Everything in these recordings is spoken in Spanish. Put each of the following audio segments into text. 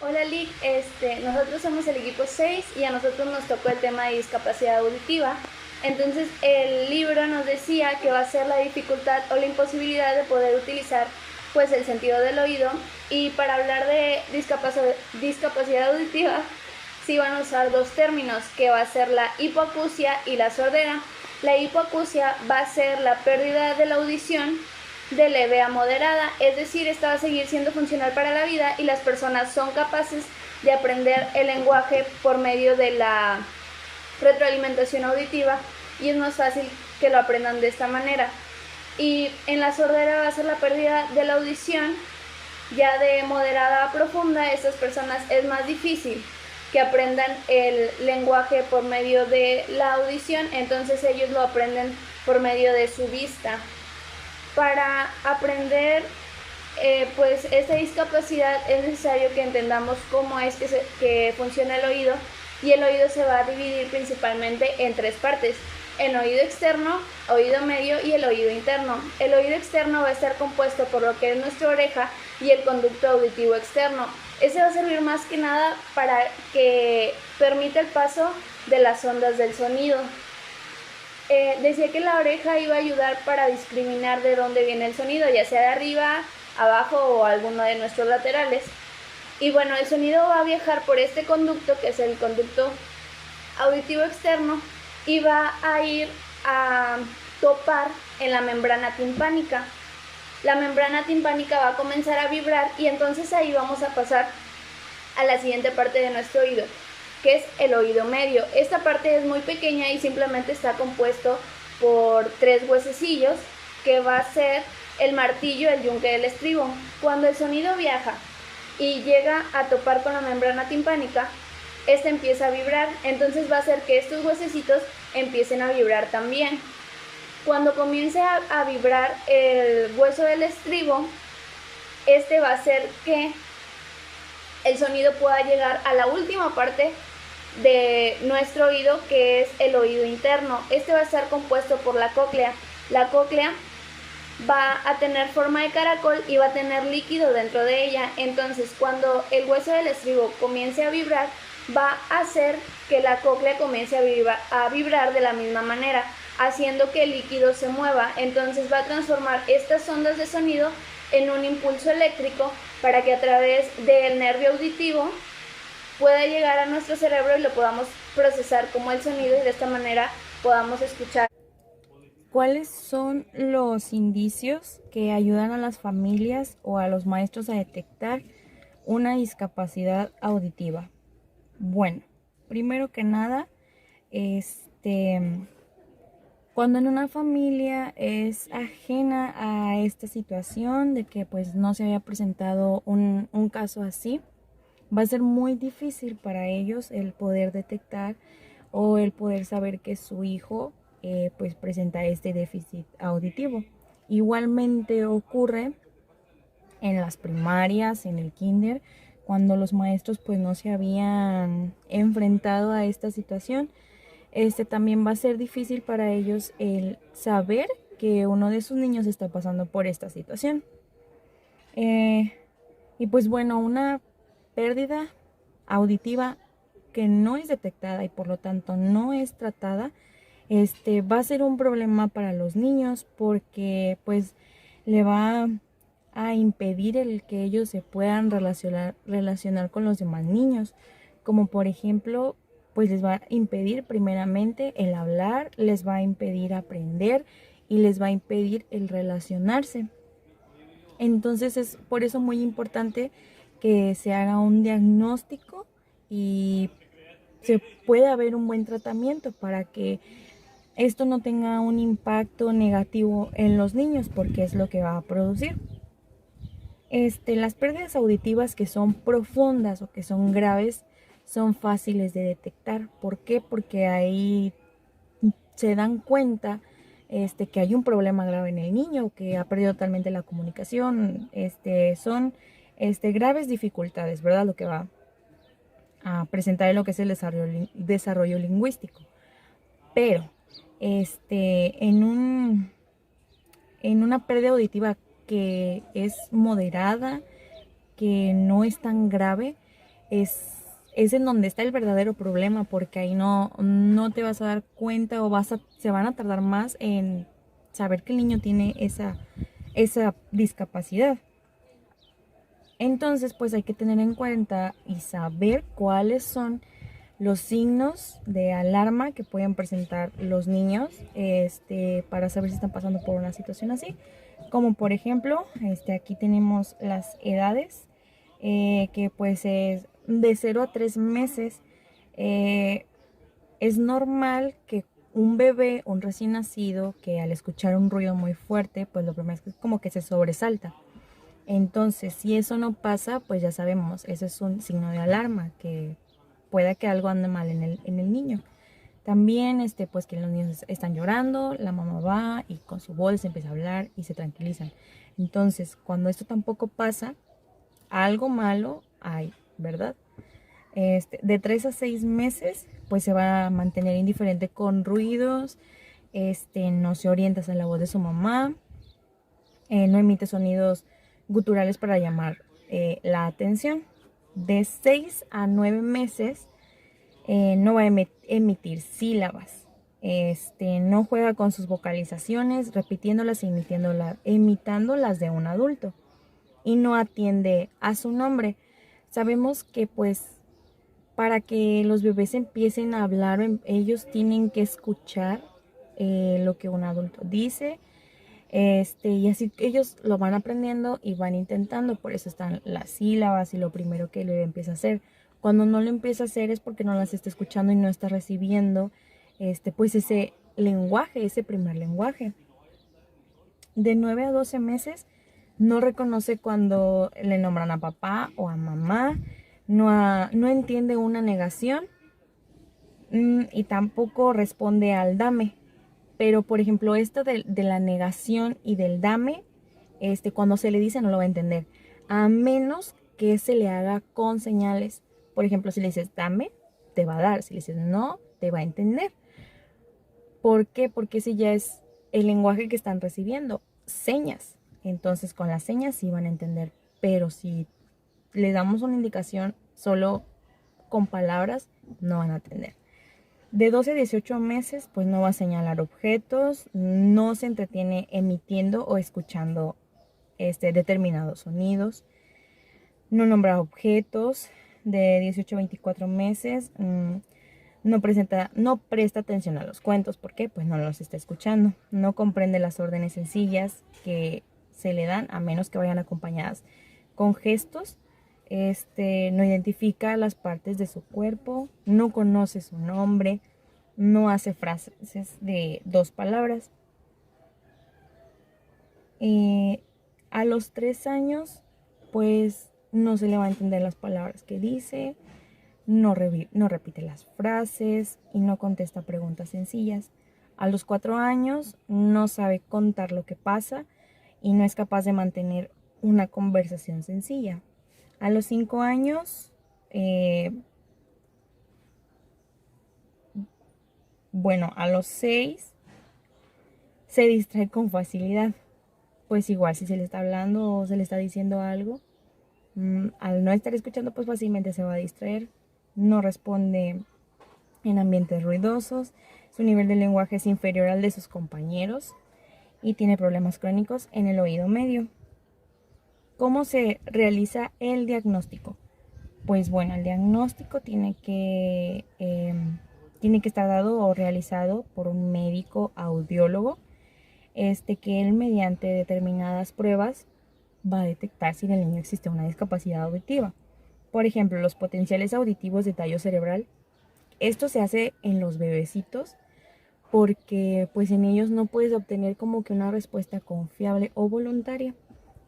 Hola Lick, nosotros somos el equipo 6 y a nosotros nos tocó el tema de discapacidad auditiva. Entonces el libro nos decía que va a ser la dificultad o la imposibilidad de poder utilizar pues el sentido del oído, y para hablar de discapacidad auditiva sí van a usar dos términos, que va a ser la hipoacusia y la sordera. La hipoacusia va a ser la pérdida de la audición de leve a moderada, es decir, esta va a seguir siendo funcional para la vida y las personas son capaces de aprender el lenguaje por medio de la retroalimentación auditiva y es más fácil que lo aprendan de esta manera. Y en la sordera va a ser la pérdida de la audición ya de moderada a profunda. Estas personas es más difícil que aprendan el lenguaje por medio de la audición, entonces ellos lo aprenden por medio de su vista. Para aprender pues esta discapacidad es necesario que entendamos cómo es que funciona el oído, y el oído se va a dividir principalmente en tres partes: el oído externo, oído medio y el oído interno. El oído externo va a estar compuesto por lo que es nuestra oreja y el conducto auditivo externo. Ese va a servir más que nada para que permita el paso de las ondas del sonido. Decía que la oreja iba a ayudar para discriminar de dónde viene el sonido, ya sea de arriba, abajo o alguno de nuestros laterales. Y bueno, el sonido va a viajar por este conducto, que es el conducto auditivo externo, y va a ir a topar en la membrana timpánica. La membrana timpánica va a comenzar a vibrar y entonces ahí vamos a pasar a la siguiente parte de nuestro oído, que es el oído medio. Esta parte es muy pequeña y simplemente está compuesto por tres huesecillos, que va a ser el martillo, el yunque del estribo. Cuando el sonido viaja y llega a topar con la membrana timpánica, esta empieza a vibrar, entonces va a hacer que estos huesecitos empiecen a vibrar también. Cuando comience a vibrar el hueso del estribo, este va a hacer que el sonido pueda llegar a la última parte de nuestro oído, que es el oído interno. Este va a estar compuesto por la cóclea. La cóclea va a tener forma de caracol y va a tener líquido dentro de ella. Entonces, cuando el hueso del estribo comience a vibrar, va a hacer que la cóclea comience a vibrar de la misma manera, haciendo que el líquido se mueva. Entonces va a transformar estas ondas de sonido en un impulso eléctrico para que a través del nervio auditivo pueda llegar a nuestro cerebro y lo podamos procesar como el sonido, y de esta manera podamos escuchar. ¿Cuáles son los indicios que ayudan a las familias o a los maestros a detectar una discapacidad auditiva? Bueno, primero que nada, este, cuando en una familia es ajena a esta situación de que pues no se había presentado un caso así, va a ser muy difícil para ellos el poder detectar o el poder saber que su hijo pues presenta este déficit auditivo. Igualmente ocurre en las primarias, en el kinder, cuando los maestros pues no se habían enfrentado a esta situación. También va a ser difícil para ellos el saber que uno de sus niños está pasando por esta situación. Eh, y pues bueno, una pérdida auditiva que no es detectada y por lo tanto no es tratada, va a ser un problema para los niños, porque pues le va a impedir el que ellos se puedan relacionar con los demás niños, como por ejemplo, pues les va a impedir primeramente el hablar, les va a impedir aprender y les va a impedir el relacionarse. Entonces es por eso muy importante que se haga un diagnóstico y se pueda haber un buen tratamiento para que esto no tenga un impacto negativo en los niños, porque es lo que va a producir. Las pérdidas auditivas que son profundas o que son graves son fáciles de detectar. ¿Por qué? Porque ahí se dan cuenta que hay un problema grave en el niño, que ha perdido totalmente la comunicación. Son graves dificultades, ¿verdad? Lo que va a presentar en lo que es el desarrollo lingüístico. Pero en una pérdida auditiva que es moderada, que no es tan grave, es en donde está el verdadero problema, porque ahí no te vas a dar cuenta o se van a tardar más en saber que el niño tiene esa discapacidad. Entonces, pues hay que tener en cuenta y saber cuáles son los signos de alarma que pueden presentar los niños, para saber si están pasando por una situación así. Como por ejemplo, aquí tenemos las edades, que pues es de 0 a 3 meses. Es normal que un bebé, un recién nacido, que al escuchar un ruido muy fuerte, pues lo primero es que como que se sobresalta. Entonces, si eso no pasa, pues ya sabemos, ese es un signo de alarma, que pueda que algo ande mal en el niño. También, pues que los niños están llorando, la mamá va y con su voz empieza a hablar y se tranquilizan. Entonces, cuando esto tampoco pasa, algo malo hay, ¿verdad? De 3 a 6 meses, pues se va a mantener indiferente con ruidos, no se orienta a la voz de su mamá, no emite sonidos guturales para llamar la atención. De 6 a 9 meses, no va a emitir sílabas. No juega con sus vocalizaciones, repitiéndolas e imitando las de un adulto. Y no atiende a su nombre. Sabemos que pues para que los bebés empiecen a hablar, ellos tienen que escuchar lo que un adulto dice, y así ellos lo van aprendiendo y van intentando. Por eso están las sílabas y lo primero que le empieza a hacer. Cuando no lo empieza a hacer es porque no las está escuchando y no está recibiendo pues ese lenguaje, ese primer lenguaje. De 9 a 12 meses no reconoce cuando le nombran a papá o a mamá, no entiende una negación, y tampoco responde al dame. Pero, por ejemplo, esto de la negación y del dame, cuando se le dice no lo va a entender, a menos que se le haga con señales. Por ejemplo, si le dices dame, te va a dar. Si le dices no, te va a entender. ¿Por qué? Porque ese ya es el lenguaje que están recibiendo, señas. Entonces, con las señas sí van a entender. Pero si le damos una indicación solo con palabras, no van a entender. De 12 a 18 meses, pues no va a señalar objetos, no se entretiene emitiendo o escuchando determinados sonidos, no nombra objetos. De 18 a 24 meses, no presta atención a los cuentos. ¿Por qué? Pues no los está escuchando. No comprende las órdenes sencillas que se le dan, a menos que vayan acompañadas con gestos. No identifica las partes de su cuerpo, no conoce su nombre, no hace frases de 2 palabras. A los 3 años, pues no se le va a entender las palabras que dice, no repite las frases y no contesta preguntas sencillas. A los 4 años no sabe contar lo que pasa y no es capaz de mantener una conversación sencilla. A los 5 años, a los 6 se distrae con facilidad. Pues igual, si se le está hablando o se le está diciendo algo, al no estar escuchando, pues fácilmente se va a distraer. No responde en ambientes ruidosos. Su nivel de lenguaje es inferior al de sus compañeros y tiene problemas crónicos en el oído medio. ¿Cómo se realiza el diagnóstico? Pues bueno, el diagnóstico tiene que estar dado o realizado por un médico audiólogo, que él mediante determinadas pruebas va a detectar si en el niño existe una discapacidad auditiva. Por ejemplo, los potenciales auditivos de tallo cerebral. Esto se hace en los bebecitos porque pues en ellos no puedes obtener como que una respuesta confiable o voluntaria.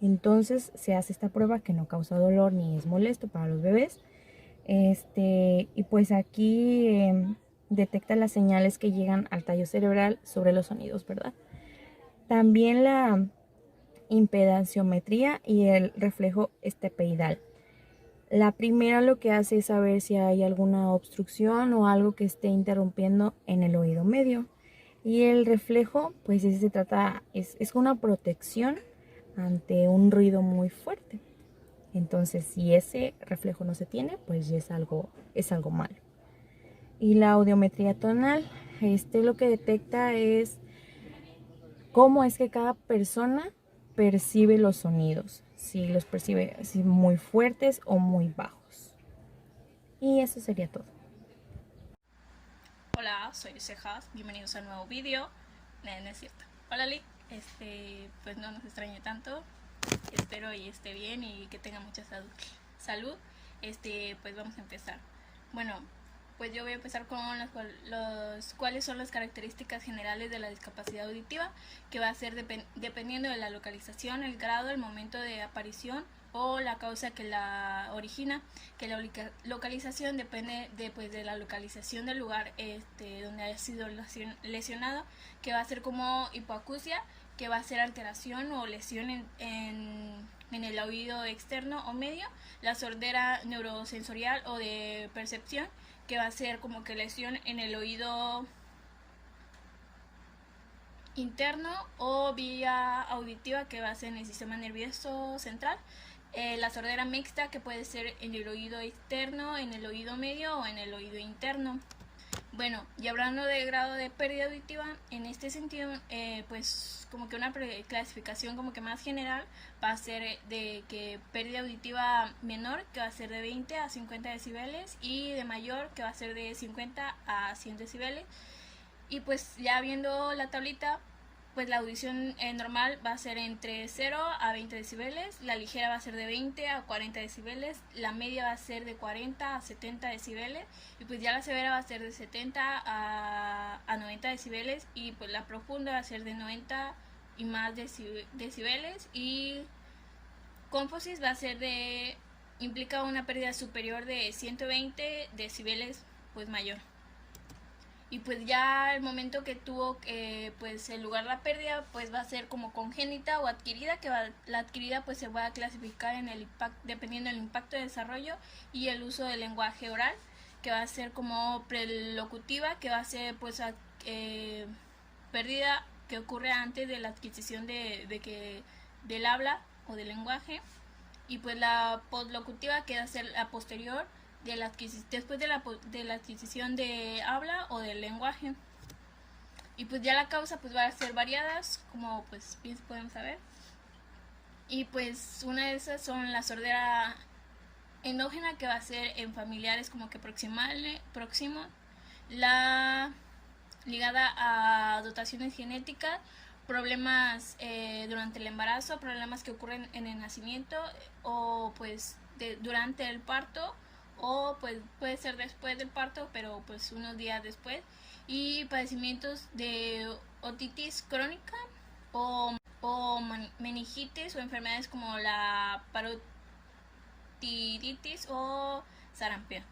Entonces se hace esta prueba que no causa dolor ni es molesto para los bebés. Y pues aquí detecta las señales que llegan al tallo cerebral sobre los sonidos, ¿verdad? También la impedanciometría y el reflejo estepeidal. La primera lo que hace es saber si hay alguna obstrucción o algo que esté interrumpiendo en el oído medio. Y el reflejo, pues es una protección ante un ruido muy fuerte. Entonces, si ese reflejo no se tiene, pues ya es algo malo. Y la audiometría tonal, lo que detecta es cómo es que cada persona percibe los sonidos, si los percibe así muy fuertes o muy bajos. Y eso sería todo. Hola, soy Cejas, bienvenidos al nuevo vídeo. No es cierto. Hola Lick, pues no nos extrañe tanto. Espero y esté bien y que tenga mucha salud. Pues vamos a empezar. Bueno, pues yo voy a empezar con cuáles son las características generales de la discapacidad auditiva, que va a ser dependiendo de la localización, el grado, el momento de aparición o la causa que la origina, que la localización depende de la localización del lugar donde haya sido lesionado, que va a ser como hipoacusia, que va a ser alteración o lesión en el oído externo o medio, la sordera neurosensorial o de percepción, que va a ser como que lesión en el oído interno o vía auditiva, que va a ser en el sistema nervioso central, la sordera mixta, que puede ser en el oído externo, en el oído medio o en el oído interno. Bueno, y hablando de grado de pérdida auditiva, en este sentido, pues como que una clasificación como que más general va a ser de que pérdida auditiva menor, que va a ser de 20 a 50 decibeles, y de mayor, que va a ser de 50 a 100 decibeles. Y pues ya viendo la tablita, pues la audición normal va a ser entre 0 a 20 decibeles, la ligera va a ser de 20 a 40 decibeles, la media va a ser de 40 a 70 decibeles, y pues ya la severa va a ser de 70 a 90 decibeles, y pues la profunda va a ser de 90 y más decibeles, y Composite va a ser implica una pérdida superior de 120 decibeles, pues mayor. Y pues ya el momento que tuvo pues el lugar la pérdida, pues va a ser como congénita o adquirida, que la adquirida pues se va a clasificar en el dependiendo del impacto de desarrollo y el uso del lenguaje oral, que va a ser como prelocutiva, que va a ser pues pérdida que ocurre antes de la adquisición del habla o del lenguaje, y pues la postlocutiva, que va a ser la posterior después de la adquisición de habla o del lenguaje. Y pues ya la causa pues va a ser variadas, como pues bien podemos saber. Y pues una de esas son la sordera endógena, que va a ser en familiares como que próximos, la ligada a dotaciones genéticas, problemas durante el embarazo, problemas que ocurren en el nacimiento o pues durante el parto, o pues puede ser después del parto, pero pues unos días después, y padecimientos de otitis crónica o meningitis, o enfermedades como la parotiditis o sarampión.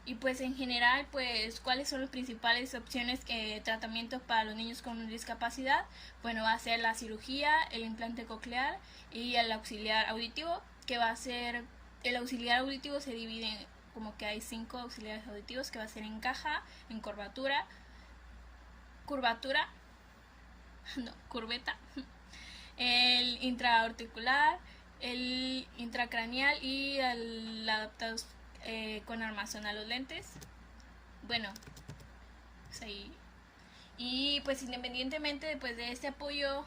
Y pues en general, pues cuáles son las principales opciones de tratamiento para los niños con discapacidad. Bueno, va a ser la cirugía, el implante coclear y el auxiliar auditivo, que va a ser el auxiliar auditivo. Se divide como que hay 5 auxiliares auditivos, que va a ser en caja, en curveta, el intraaurticular, el intracraneal y el adaptado con armazón a los lentes. Bueno, pues ahí. Y pues independientemente pues, de este apoyo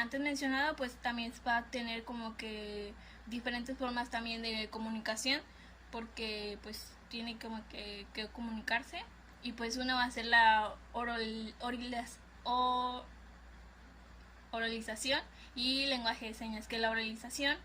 antes mencionado, pues también va a tener como que diferentes formas también de comunicación, porque pues tiene como que comunicarse. Y pues una va a ser la oralización y lenguaje de señas, que la oralización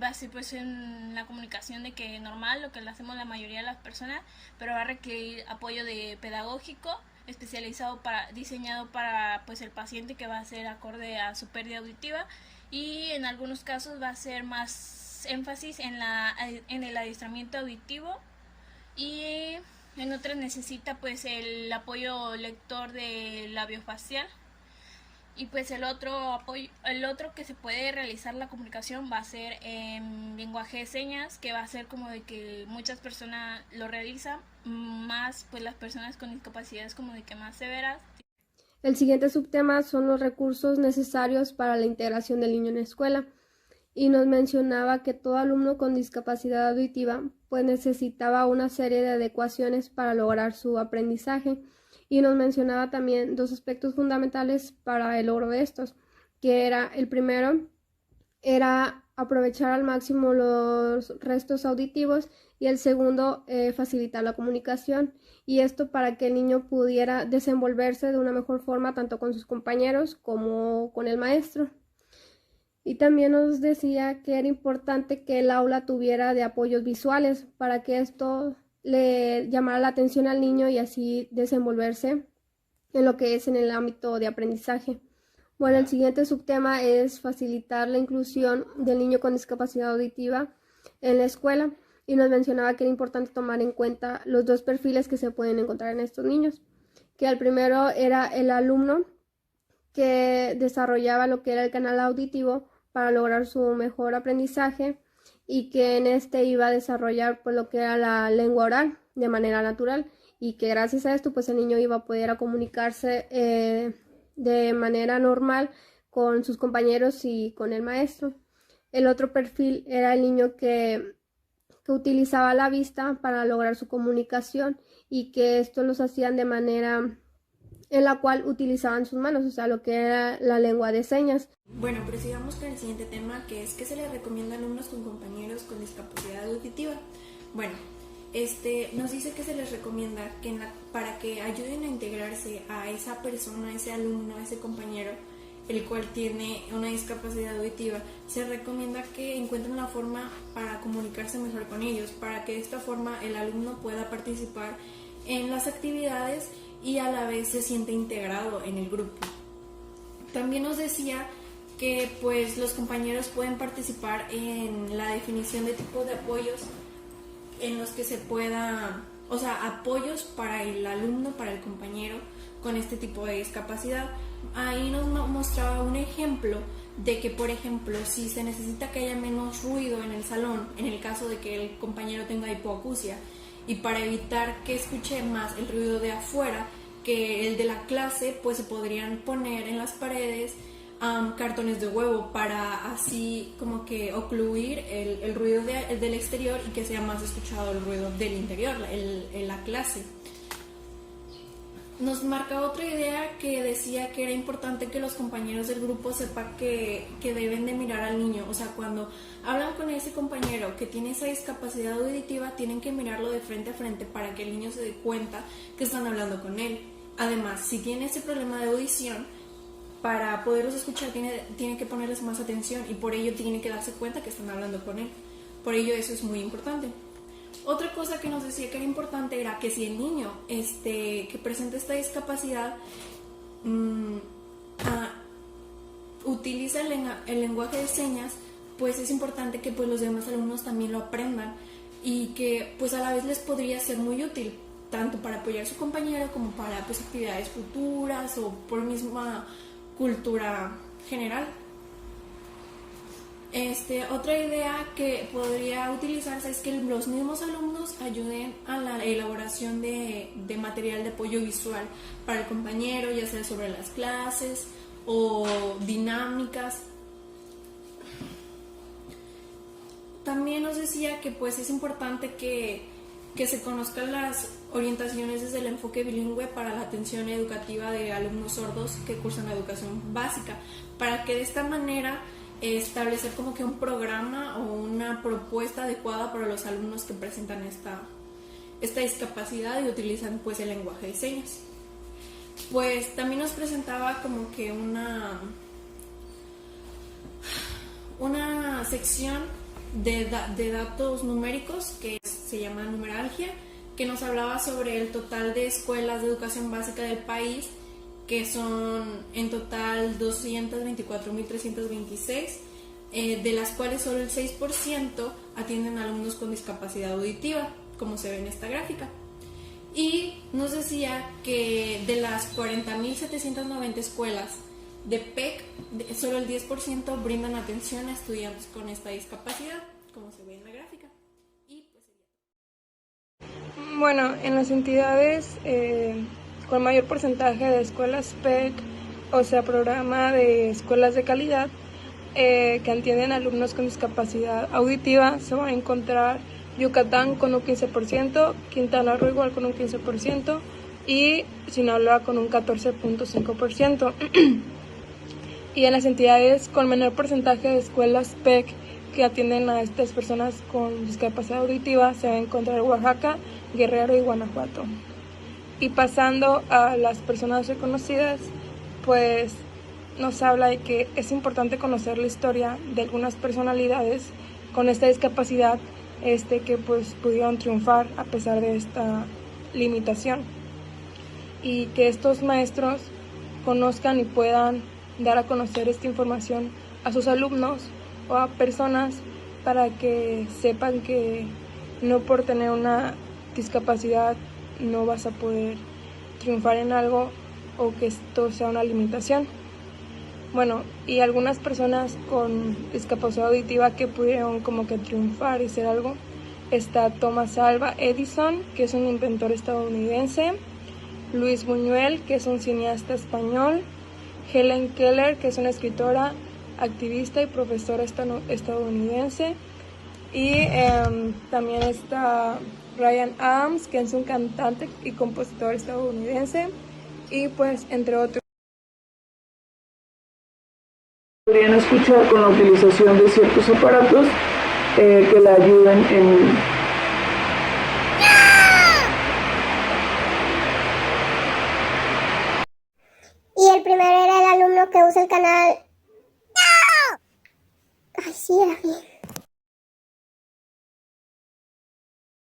va a ser pues en la comunicación de que normal, lo que le hacemos la mayoría de las personas, pero va a requerir apoyo de pedagógico especializado diseñado para pues el paciente, que va a ser acorde a su pérdida auditiva, y en algunos casos va a ser más énfasis en el adiestramiento auditivo, y en otras necesita pues el apoyo lector de labiofacial. Y pues el otro que se puede realizar la comunicación va a ser en lenguaje de señas, que va a ser como de que muchas personas lo realizan, más pues las personas con discapacidades como de que más severas. El siguiente subtema son los recursos necesarios para la integración del niño en la escuela. y nos mencionaba que todo alumno con discapacidad auditiva pues necesitaba una serie de adecuaciones para lograr su aprendizaje, y nos mencionaba también dos aspectos fundamentales para el logro de estos, que era el primero era aprovechar al máximo los restos auditivos, y el segundo, facilitar la comunicación, y esto para que el niño pudiera desenvolverse de una mejor forma tanto con sus compañeros como con el maestro. Y también nos decía que era importante que el aula tuviera de apoyos visuales para que esto le llamara la atención al niño y así desenvolverse en lo que es en el ámbito de aprendizaje. Bueno, el siguiente subtema es facilitar la inclusión del niño con discapacidad auditiva en la escuela, y nos mencionaba que era importante tomar en cuenta los dos perfiles que se pueden encontrar en estos niños, que el primero era el alumno que desarrollaba lo que era el canal auditivo para lograr su mejor aprendizaje, y que en este iba a desarrollar pues lo que era la lengua oral de manera natural, y que gracias a esto pues el niño iba a poder comunicarse de manera normal con sus compañeros y con el maestro. El otro perfil era el niño que utilizaba la vista para lograr su comunicación, y que esto los hacían de manera en la cual utilizaban sus manos, o sea, lo que era la lengua de señas. Bueno, prosigamos con el siguiente tema, que es ¿qué se les recomienda a alumnos con compañeros con discapacidad auditiva? Bueno, nos dice que se les recomienda que para que ayuden a integrarse a esa persona, a ese alumno, a ese compañero, el cual tiene una discapacidad auditiva, se recomienda que encuentren una forma para comunicarse mejor con ellos, para que de esta forma el alumno pueda participar en las actividades y a la vez se siente integrado en el grupo. También nos decía que pues los compañeros pueden participar en la definición de tipos de apoyos en los que se pueda, o sea, apoyos para el alumno, para el compañero con este tipo de discapacidad. Ahí nos mostraba un ejemplo de que, por ejemplo, si se necesita que haya menos ruido en el salón, en el caso de que el compañero tenga hipoacusia, y para evitar que escuche más el ruido de afuera que el de la clase, pues se podrían poner en las paredes cartones de huevo para así como que ocluir el ruido del exterior y que sea más escuchado el ruido del interior, en la clase. Nos marca otra idea que decía que era importante que los compañeros del grupo sepan que deben de mirar al niño. O sea, cuando hablan con ese compañero que tiene esa discapacidad auditiva, tienen que mirarlo de frente a frente para que el niño se dé cuenta que están hablando con él. Además, si tiene ese problema de audición, para poderlos escuchar tiene que ponerles más atención, y por ello tiene que darse cuenta que están hablando con él. Por ello eso es muy importante. Otra cosa que nos decía que era importante era que si el niño que presenta esta discapacidad utiliza el lenguaje de señas, pues es importante que pues los demás alumnos también lo aprendan, y que pues a la vez les podría ser muy útil, tanto para apoyar a su compañero como para pues actividades futuras o por misma cultura general. Otra idea que podría utilizarse es que los mismos alumnos ayuden a la elaboración de material de apoyo visual para el compañero, ya sea sobre las clases o dinámicas. También nos decía que pues es importante que se conozcan las orientaciones desde el enfoque bilingüe para la atención educativa de alumnos sordos que cursan la educación básica, para que de esta manera establecer como que un programa o una propuesta adecuada para los alumnos que presentan esta discapacidad y utilizan pues el lenguaje de señas. Pues también nos presentaba como que una sección de datos numéricos que se llama numeralgia, que nos hablaba sobre el total de escuelas de educación básica del país, que son en total 224.326, de las cuales solo el 6% atienden a alumnos con discapacidad auditiva, como se ve en esta gráfica. Y nos decía que de las 40.790 escuelas de PEC, solo el 10% brindan atención a estudiantes con esta discapacidad, como se ve en la gráfica. Bueno, en las entidades con mayor porcentaje de escuelas PEC, o sea, programa de escuelas de calidad, que atienden a alumnos con discapacidad auditiva se va a encontrar Yucatán con un 15%, Quintana Roo igual con un 15% y Sinaloa con un 14.5%. Y en las entidades con menor porcentaje de escuelas PEC que atienden a estas personas con discapacidad auditiva se va a encontrar Oaxaca, Guerrero y Guanajuato. Y pasando a las personas reconocidas, pues nos habla de que es importante conocer la historia de algunas personalidades con esta discapacidad que pues pudieron triunfar a pesar de esta limitación, y que estos maestros conozcan y puedan dar a conocer esta información a sus alumnos o a personas para que sepan que no por tener una discapacidad no vas a poder triunfar en algo o que esto sea una limitación. Bueno, y algunas personas con discapacidad auditiva que pudieron como que triunfar y ser algo, está Thomas Alva Edison, que es un inventor estadounidense, Luis Buñuel, que es un cineasta español, Helen Keller, que es una escritora, activista y profesora estadounidense, y también está Ryan Adams, que es un cantante y compositor estadounidense, y pues entre otros. Podrían escuchar con la utilización de ciertos aparatos que la ayuden en... Y el primero era el alumno que usa el canal. Ay, sí, era bien.